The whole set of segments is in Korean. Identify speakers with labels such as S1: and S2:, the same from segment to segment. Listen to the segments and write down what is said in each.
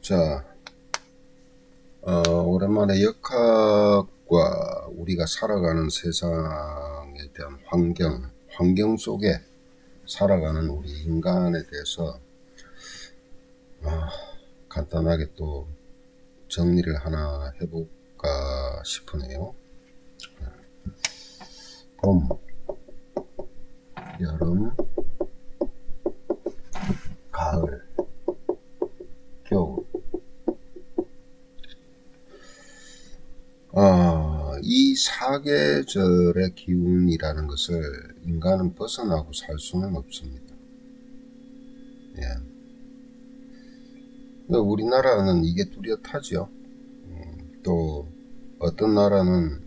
S1: 자, 오랜만에 역학과 우리가 살아가는 세상에 대한 환경 속에 살아가는 우리 인간에 대해서 간단하게 또 정리를 하나 해볼까 싶으네요. 봄, 여름, 가을, 겨울. 이 사계절의 기운이라는 것을 인간은 벗어나고 살 수는 없습니다. 예. 우리나라는 이게 뚜렷하죠. 또 어떤 나라는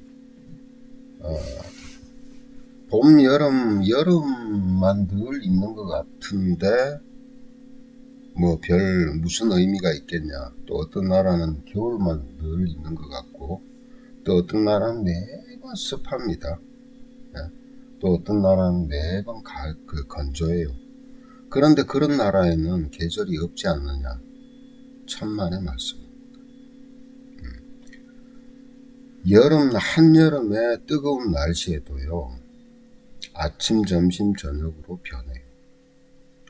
S1: 봄, 여름만 늘 있는 것 같은데 뭐 무슨 의미가 있겠냐. 또 어떤 나라는 겨울만 늘 있는 것 같고, 또 어떤 나라는 매번 습합니다. 예. 또 어떤 나라는 매번 건조해요. 그런데 그런 나라에는 계절이 없지 않느냐. 천만의 말씀입니다. 한여름의 뜨거운 날씨에도요, 아침, 점심, 저녁으로 변해요.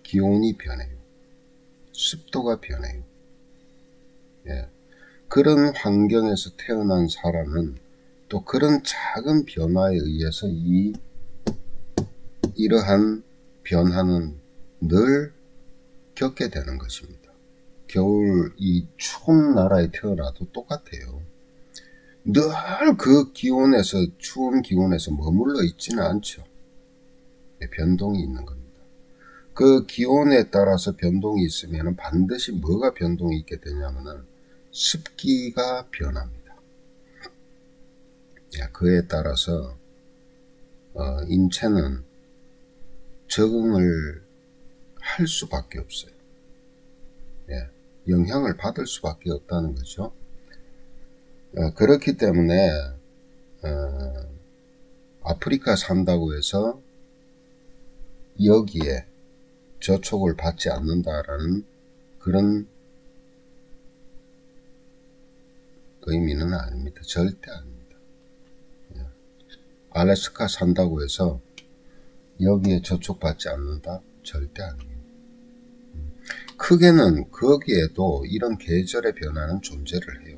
S1: 기온이 변해요. 습도가 변해요. 예. 그런 환경에서 태어난 사람은 또 그런 작은 변화에 의해서 이러한 변화는 늘 겪게 되는 것입니다. 겨울 이 추운 나라에 태어나도 똑같아요. 늘 그 기온에서, 추운 기온에서 머물러 있지는 않죠. 변동이 있는 겁니다. 그 기온에 따라서 변동이 있으면 반드시 뭐가 변동이 있게 되냐면은 습기가 변합니다. 그에 따라서 인체는 적응을 할 수밖에 없어요. 영향을 받을 수밖에 없다는 거죠. 그렇기 때문에 아프리카 산다고 해서 여기에 저촉을 받지 않는다라는 그런 의미는 아닙니다. 절대 아닙니다. 알래스카 산다고 해서 여기에 저촉받지 않는다? 절대 아닙니다. 크게는 거기에도 이런 계절의 변화는 존재를 해요.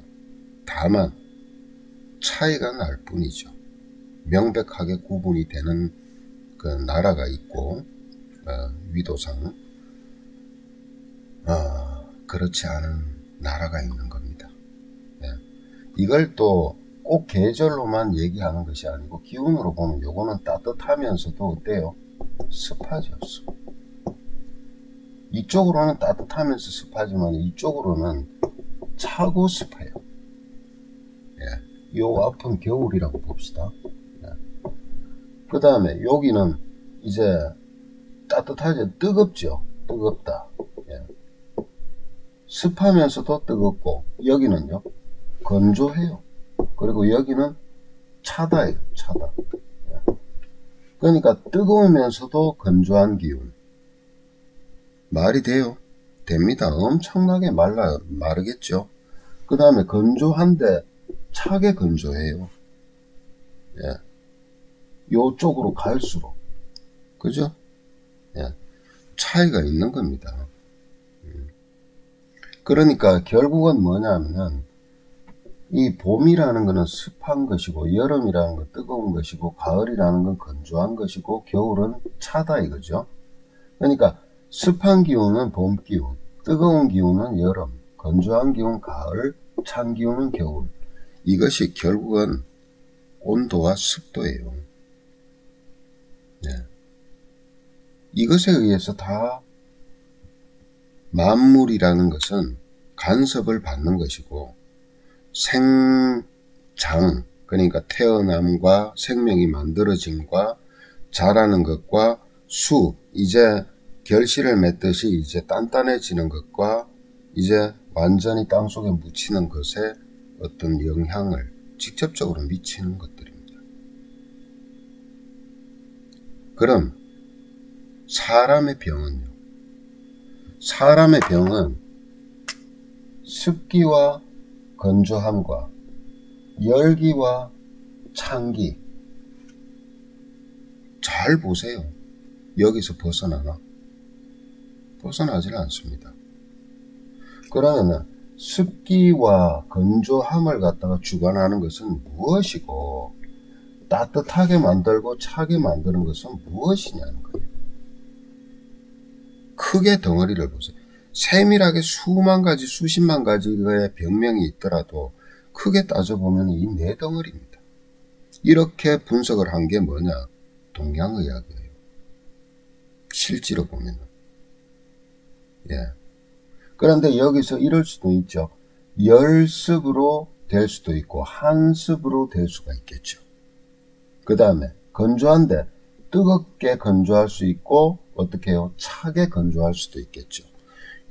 S1: 다만 차이가 날 뿐이죠. 명백하게 구분이 되는 그 나라가 있고 위도상 그렇지 않은 나라가 있는 겁니다. 이걸 또 꼭 계절로만 얘기하는 것이 아니고 기운으로 보면 요거는 따뜻하면서도 어때요? 습하죠. 이쪽으로는 따뜻하면서 습하지만 이쪽으로는 차고 습해요. 요 앞은 겨울이라고 봅시다. 그 다음에 여기는 이제 따뜻하죠. 뜨겁죠. 뜨겁다. 습하면서도 뜨겁고, 여기는요 건조해요. 그리고 여기는 차다예요. 차다. 그러니까 뜨거우면서도 건조한 기운. 말이 돼요? 됩니다. 엄청나게 마르겠죠. 그 다음에 건조한데 차게 건조해요. 요쪽으로 갈수록. 그죠? 차이가 있는 겁니다. 그러니까 결국은 뭐냐면은 이 봄이라는 것은 습한 것이고, 여름이라는 건 뜨거운 것이고, 가을이라는 건 건조한 것이고, 겨울은 차다 이거죠. 그러니까 습한 기운은 봄 기운, 뜨거운 기운은 여름, 건조한 기운 가을, 찬 기운은 겨울. 이것이 결국은 온도와 습도예요. 이것에 의해서 다 만물이라는 것은 간섭을 받는 것이고, 생장, 그러니까 태어남과 생명이 만들어짐과 자라는 것과 이제 결실을 맺듯이 이제 단단해지는 것과 이제 완전히 땅속에 묻히는 것에 어떤 영향을 직접적으로 미치는 것들입니다. 그럼 사람의 병은 습기와 건조함과 열기와 찬기. 잘 보세요. 여기서 벗어나나? 벗어나질 않습니다. 그러면 습기와 건조함을 갖다가 주관하는 것은 무엇이고 따뜻하게 만들고 차게 만드는 것은 무엇이냐는 거예요. 크게 덩어리를 보세요. 세밀하게 수만 가지 수십만 가지의 병명이 있더라도 크게 따져보면 이 네 덩어리입니다. 이렇게 분석을 한 게 뭐냐? 동양의학이에요. 실제로 보면은. 예. 그런데 여기서 이럴 수도 있죠. 열습으로 될 수도 있고 한습으로 될 수가 있겠죠. 그 다음에 건조한데 뜨겁게 건조할 수 있고 어떻게 해요? 차게 건조할 수도 있겠죠.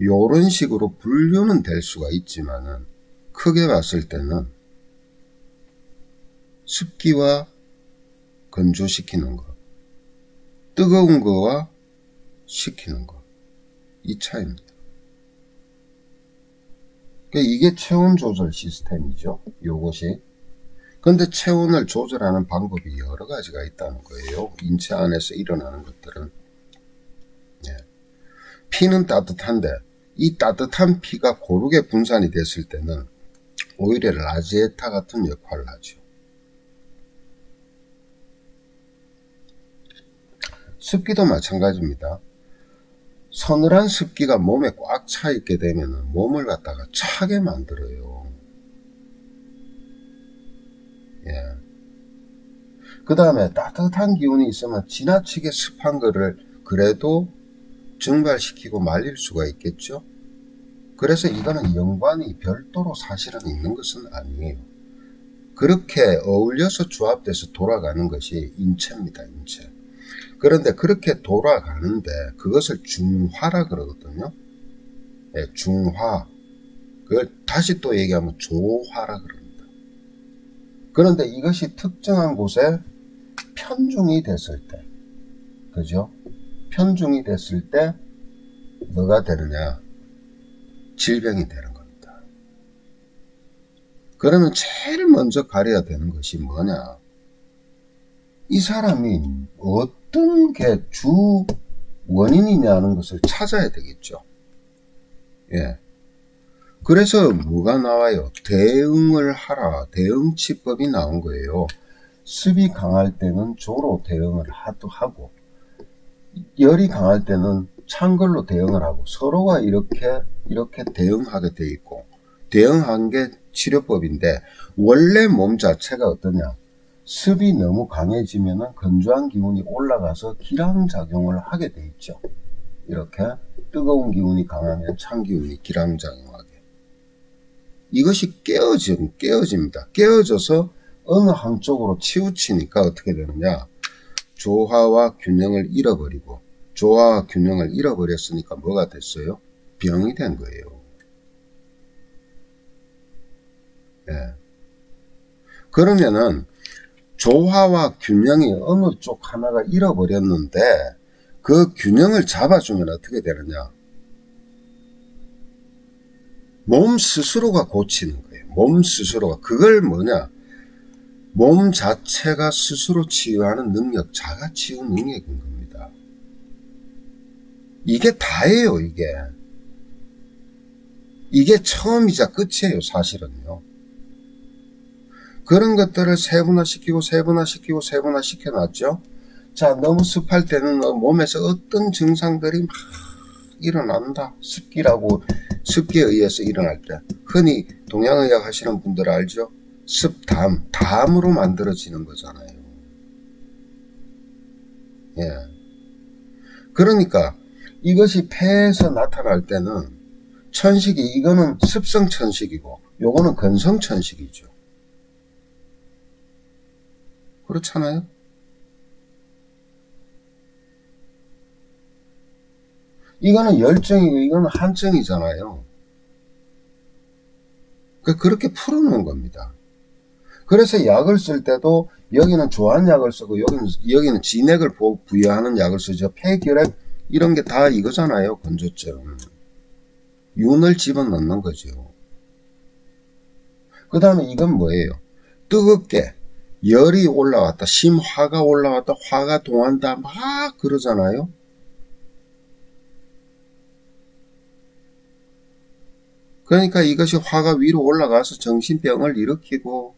S1: 요런 식으로 분류는 될 수가 있지만은 크게 봤을 때는 습기와 건조시키는 거, 뜨거운 거와 식히는 거, 이 차이입니다. 그러니까 이게 체온 조절 시스템이죠. 요것이. 근데 체온을 조절하는 방법이 여러 가지가 있다는 거예요. 인체 안에서 일어나는 것들은. 예. 피는 따뜻한데 이 따뜻한 피가 고르게 분산이 됐을 때는 오히려 라지에타 같은 역할을 하죠. 습기도 마찬가지입니다. 서늘한 습기가 몸에 꽉 차 있게 되면 몸을 갖다가 차게 만들어요. 예. 그 다음에 따뜻한 기운이 있으면 지나치게 습한 거를 그래도 증발시키고 말릴 수가 있겠죠. 그래서 이거는 연관이 별도로 사실은 있는 것은 아니에요. 그렇게 어울려서 조합돼서 돌아가는 것이 인체입니다. 인체. 그런데 그렇게 돌아가는데 그것을 중화라 그러거든요. 예, 중화. 그걸 다시 또 얘기하면 조화라 그럽니다. 그런데 이것이 특정한 곳에 편중이 됐을 때, 그죠? 편중이 됐을 때 뭐가 되느냐? 질병이 되는 겁니다. 그러면 제일 먼저 가려야 되는 것이 뭐냐? 이 사람이 어떤 게 주 원인이냐는 것을 찾아야 되겠죠. 예. 그래서 뭐가 나와요? 대응을 하라. 대응치법이 나온 거예요. 습이 강할 때는 조로 대응을 하고 열이 강할 때는 찬 걸로 대응을 하고 서로가 이렇게 대응하게 돼 있고 대응한 게 치료법인데 원래 몸 자체가 어떠냐? 습이 너무 강해지면 건조한 기운이 올라가서 기량작용을 하게 돼 있죠. 이렇게 뜨거운 기운이 강하면 찬 기운이 기량작용하게. 이것이 깨어집니다. 깨어져서 어느 한쪽으로 치우치니까 어떻게 되느냐. 조화와 균형을 잃어버리고 조화와 균형을 잃어버렸으니까 뭐가 됐어요? 병이 된 거예요. 예. 그러면은 조화와 균형이 어느 쪽 하나가 잃어버렸는데 그 균형을 잡아주면 어떻게 되느냐. 몸 스스로가 고치는 거예요. 몸 스스로가. 그걸 뭐냐. 몸 자체가 스스로 치유하는 능력, 자가치유 능력인 겁니다. 이게 다예요, 이게. 이게 처음이자 끝이에요, 사실은요. 그런 것들을 세분화시키고 세분화시켜놨죠. 자, 너무 습할 때는 몸에서 어떤 증상들이 막 일어난다. 습기에 의해서 일어날 때. 흔히 동양의학 하시는 분들 알죠? 습담, 담으로 만들어지는 거잖아요. 예. 그러니까 이것이 폐에서 나타날 때는 천식이, 이거는 습성 천식이고 요거는 건성 천식이죠. 그렇잖아요. 이거는 열정이고 이거는 한정이잖아요. 그렇게 풀어놓은 겁니다. 그래서 약을 쓸 때도 여기는 좋아하는 약을 쓰고 여기는 진액을 부여하는 약을 쓰죠. 폐결핵 이런 게 다 이거잖아요. 건조증. 윤을 집어넣는 거죠. 그 다음에 이건 뭐예요? 뜨겁게 열이 올라왔다, 심화가 올라왔다, 화가 동한다 막 그러잖아요. 그러니까 이것이 화가 위로 올라가서 정신병을 일으키고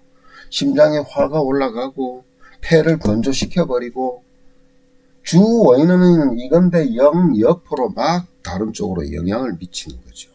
S1: 심장에 화가 올라가고 폐를 건조시켜버리고 주 원인은 이건데 옆으로 막 다른 쪽으로 영향을 미치는 거죠.